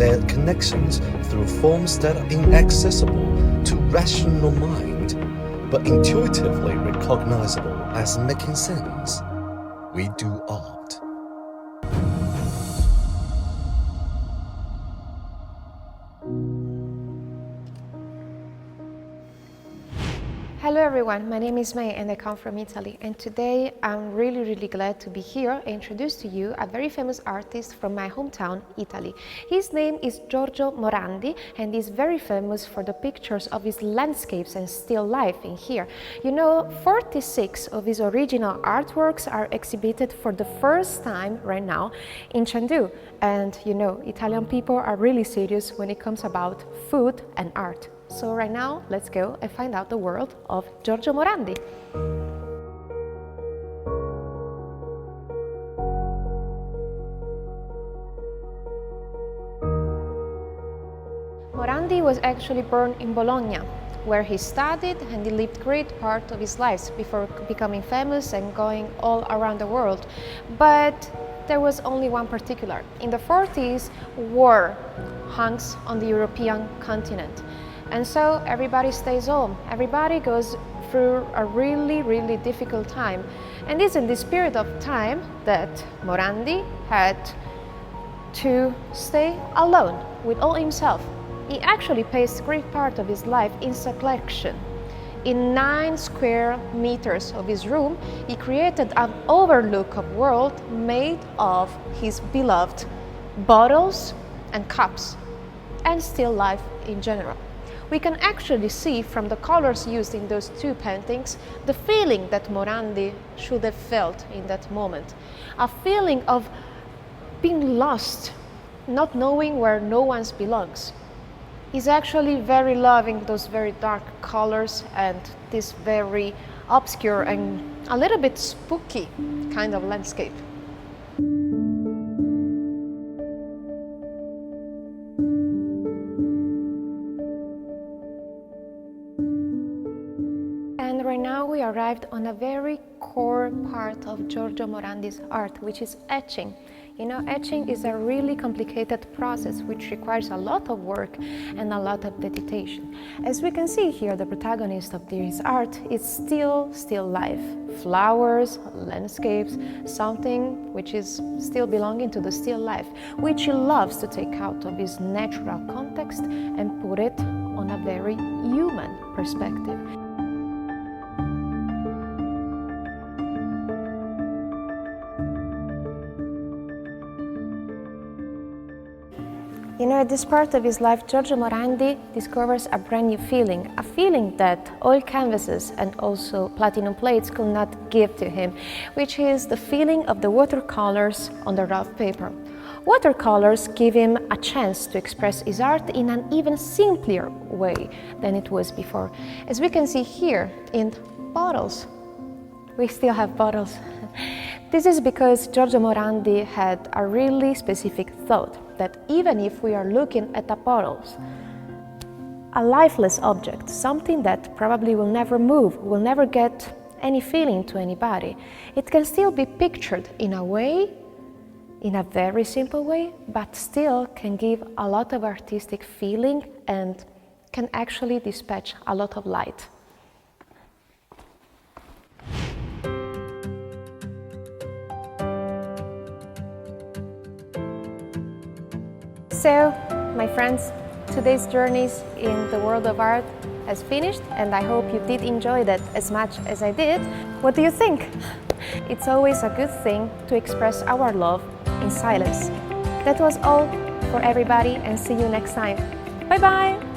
their connections through forms that are inaccessible to rational mind, but intuitively recognizable as making sense. We do art. Hello everyone, my name is May and I come from Italy, and today I'm really glad to be here and introduce to you a very famous artist from my hometown, Italy. His name is Giorgio Morandi and he's very famous for the pictures of his landscapes and still life in here. You know, 46 of his original artworks are exhibited for the first time right now in Chengdu, and you know, Italian people are really serious when it comes about food and art. So right now, let's go and find out the world of Giorgio Morandi. Morandi was actually born in Bologna, where he studied and he lived great part of his life before becoming famous and going all around the world. But there was only one particular. In the 40s, war hangs on the European continent. And so everybody stays home. Everybody goes through a really difficult time. And it's in this period of time that Morandi had to stay alone with all himself. He actually paced great part of his life in seclusion. In 9 square meters of his room, he created an overlook of world made of his beloved bottles and cups, and still life in general. We can actually see from the colors used in those 2 paintings the feeling that Morandi should have felt in that moment. A feeling of being lost, not knowing where no one belongs. He's actually very loving those very dark colors and this very obscure and a little bit spooky kind of landscape. And right now we arrived on a very core part of Giorgio Morandi's art, which is etching. You know, etching is a really complicated process which requires a lot of work and a lot of dedication. As we can see here, the protagonist of this art is still life. Flowers, landscapes, something which is still belonging to the still life, which he loves to take out of his natural context and put it on a very human perspective. You know, at this part of his life, Giorgio Morandi discovers a brand new feeling, a feeling that oil canvases and also platinum plates could not give to him, which is the feeling of the watercolors on the rough paper. Watercolors give him a chance to express his art in an even simpler way than it was before. As we can see here in bottles, we still have bottles. This is because Giorgio Morandi had a really specific thought that even if we are looking at the bottles, a lifeless object, something that probably will never move, will never get any feeling to anybody, it can still be pictured in a way, in a very simple way, but still can give a lot of artistic feeling and can actually dispatch a lot of light. So, my friends, today's journeys in the world of art has finished, and I hope you did enjoy that as much as I did. What do you think? It's always a good thing to express our love in silence. That was all for everybody, and see you next time. Bye bye!